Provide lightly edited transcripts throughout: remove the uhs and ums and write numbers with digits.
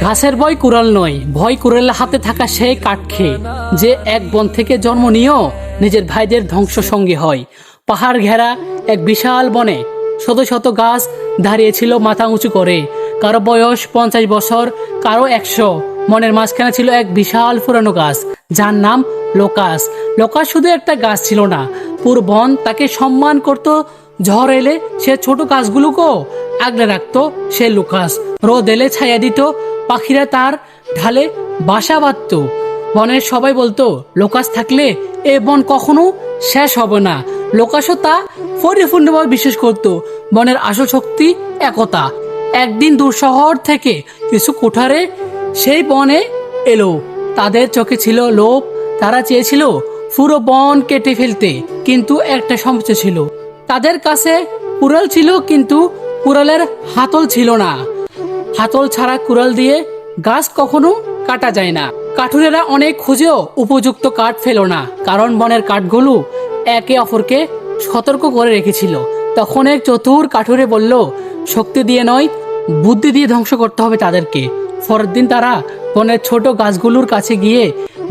ঘাসের ভয় কুড়াল নয়, ভয় কুড়ালের হাতে থাকা সেই কাঠ খেয়ে, যে এক বন থেকে জন্ম নিয়েও নিজের ভাইদের ধ্বংস সঙ্গী হয়। পাহাড় ঘেরা এক বিশাল বনে শত শত গাছ দাঁড়িয়েছিল মাথা উঁচু করে। কারো বয়স 50 বছর, কারো 100। মনের মাঝখানে ছিল এক বিশাল পুরানো গাছ, যার নাম লোকাস। লোকাস শুধু একটা গাছ ছিল না, পুরো বন তাকে সম্মান করত। ঝড় এলে সে ছোট গাছগুলোকেও আগলে রাখতো। সে লোকাস রোদ এলে ছায়া দিত, পাখিরা তার ঢালে বাসা বাঁধত। বনের সবাই বলতো, লোকাস থাকলে এ বন কখনো শেষ হবে না। লোকাসও তা পরিপূর্ণভাবে বিশ্বাস করত। বনের আসল শক্তি একতা। একদিন দূর শহর থেকে কিছু কুঠারে সেই বনে এলো। তাদের চোখে ছিল লোভ। তারা চেয়েছিল পুরো বন কেটে ফেলতে, কিন্তু একটা সমস্যা ছিল। তাদের কাছে কুড়াল ছিল, কিন্তু কুড়ালের হাতল ছিল না। হাতল ছাড়া কুড়াল দিয়ে গাছ কখনো কাটা যায় না। কাঠুরেরা অনেক খুঁজেও উপযুক্ত কাঠ পেল না, কারণ বনের কাঠগুলো একে অপরকে সতর্ক করে রেখেছিল। তখন এক চতুর কাঠুরে বলল, শক্তি দিয়ে নয়, বুদ্ধি দিয়ে ধ্বংস করতে হবে তাদেরকে। পরের দিন তারা বনের ছোট গাছগুলোর কাছে গিয়ে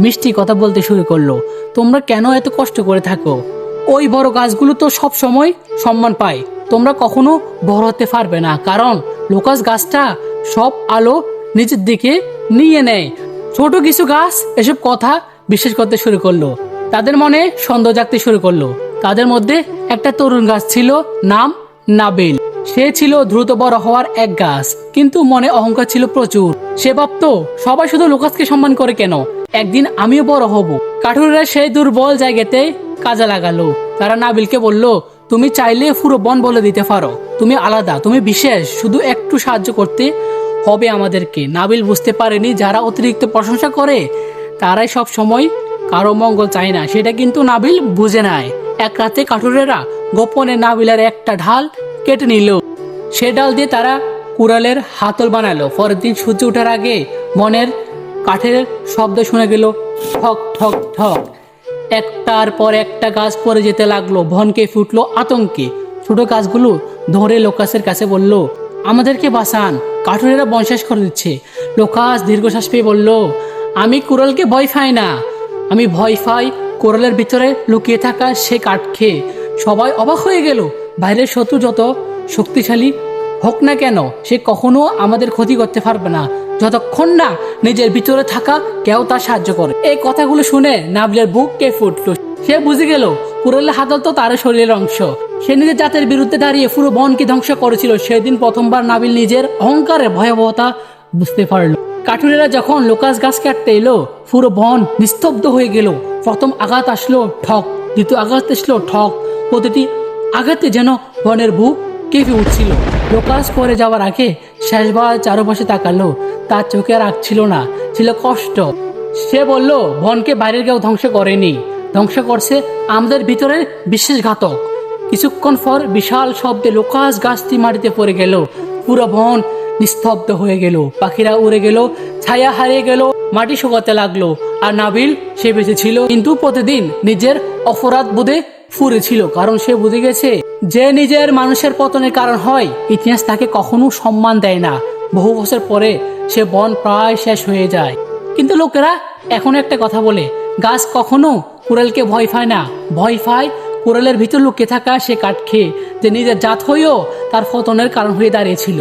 মিষ্টি কথা বলতে শুরু করলো। তোমরা কেন এত কষ্ট করে থাকো? ওই বড় গাছগুলো তো সব সময় সম্মান পায়। তোমরা কখনো বড় হতে পারবে না, কারণ লোকাস গাছটা সব আলো নিচের দিকে নিয়ে নেয়। ছোট কিছু গাছ এসব কথা বিশ্বাস করতে শুরু করলো। তাদের মনে সন্দেহ জাগতে শুরু করলো। তাদের মধ্যে একটা তরুণ গাছ ছিল, নাম নাবিল। সে ছিল দ্রুত বড় হওয়ার এক গাছ, কিন্তু মনে অহংকার ছিল প্রচুর। সে ভাবতো, সবাই শুধু লোকাসকে সম্মান করে কেন, একদিন আমিও বড় হব। কাঠুরেরা সেই দুর্বল জায়গাতে কাজে লাগালো। তারা নাবিলকে বলল, তুমি চাইলে পুরো বন বলে দিতে পারো, তুমি আলাদা, তুমি বিশেষ, শুধু একটু সাহায্য করতে হবে আমাদেরকে। নাবিল বুঝতে পারেনি, যারা অতিরিক্ত প্রশংসা করে তারাই সব সময় কারো মঙ্গল চায় না। সেটা কিন্তু নাবিল বুঝে নেয়। এক রাতে কাঠুরেরা গোপনে নাবিলের একটা ঢাল কেটে নিল। সে ডাল দিয়ে তারা কুড়ালের হাতল বানালো। পরের দিন সূর্য ওঠার আগে বনের কাঠের শব্দ শুনে গেল, ঠক ঠক ঠক। একটার পর একটা গাছ পড়ে যেতে লাগলো। বনকে ফুটলো আতঙ্কে। ছোট গাছগুলো ধরে লোকাসের কাছে বলল, আমাদেরকে বাঁচান, কাঠুরেরা বন শেষ করে দিচ্ছে। লোকাস দীর্ঘশ্বাস পেয়ে বলল, আমি কুড়ালকে ভয় পাই না, আমি ভয় পাই কোরালের ভিতরে লুকিয়ে থাকা সে কাঠ খেয়ে। সবাই অবাক হয়ে গেল। বাইরের শত্রু যত শক্তিশালী হোক না কেন, সে কখনো আমাদের ক্ষতি করতে পারবে না, যতক্ষণ না নিজের ভিতরে থাকা কেউ তার সাহায্য করে। এই কথাগুলো শুনে নাবিলের বুক কেঁপে ফুটলো। সে বুঝে গেল, কুড়ালের হাতল তো তার শরীরের অংশ। সে নিজের জাতের বিরুদ্ধে দাঁড়িয়ে পুরো বনকে ধ্বংস করেছিল। সেদিন প্রথমবার নাবিল নিজের অহংকারের ভয়াবহতা বুঝতে পারল। কাঠুরেরা যখন লোকাস গাছ কাটতে এলো, পুরো বন নিস্তব্ধ হয়ে গেল। প্রথম আঘাত আসলো ঠক, দ্বিতীয় আঘাত আসলো ঠক। প্রতিটি আঘাতে যেন বনের বুক কেঁপে উঠছিল। লোকাস পরে যাওয়ার আগে শেষবার চারপাশে তাকালো। তার চোখে রাগ ছিল না, ছিল কষ্ট। সে বলল, বনকে বাইরের কেউ ধ্বংস করেনি, ধ্বংস করছে আমাদের ভিতরের বিশ্বাসঘাতক। কিছুক্ষণ পর বিশাল শব্দে লোকাস গাছটি মাটিতে পড়ে গেল। পুরো বন নিস্তব্ধ হয়ে গেল। পাখিরা উড়ে গেল, ছায়া হারিয়ে গেল, মাটি শুকাতে লাগলো। আর নাবিল, সে বেঁচে ছিল, কিন্তু প্রতিদিন নিজের অপরাধ বোধে ফুরেছিল, কারণ সে বুঝে গেছে, যে নিজের মানুষের পতনের কারণ হয়, ইতিহাস তাকে কখনো সম্মান দেয় না। বহু বছর পরে সে বন প্রায় শেষ হয়ে যায়, কিন্তু লোকেরা এখন একটা কথা বলে, গাছ কখনো কুড়ালকে ভয় পায় না, ভয় পায় কুড়ালের ভিতর লুকিয়ে থাকা সে কাঠ খেয়ে, যে নিজের জাত হয়েও তার পতনের কারণ হয়ে দাঁড়িয়েছিল।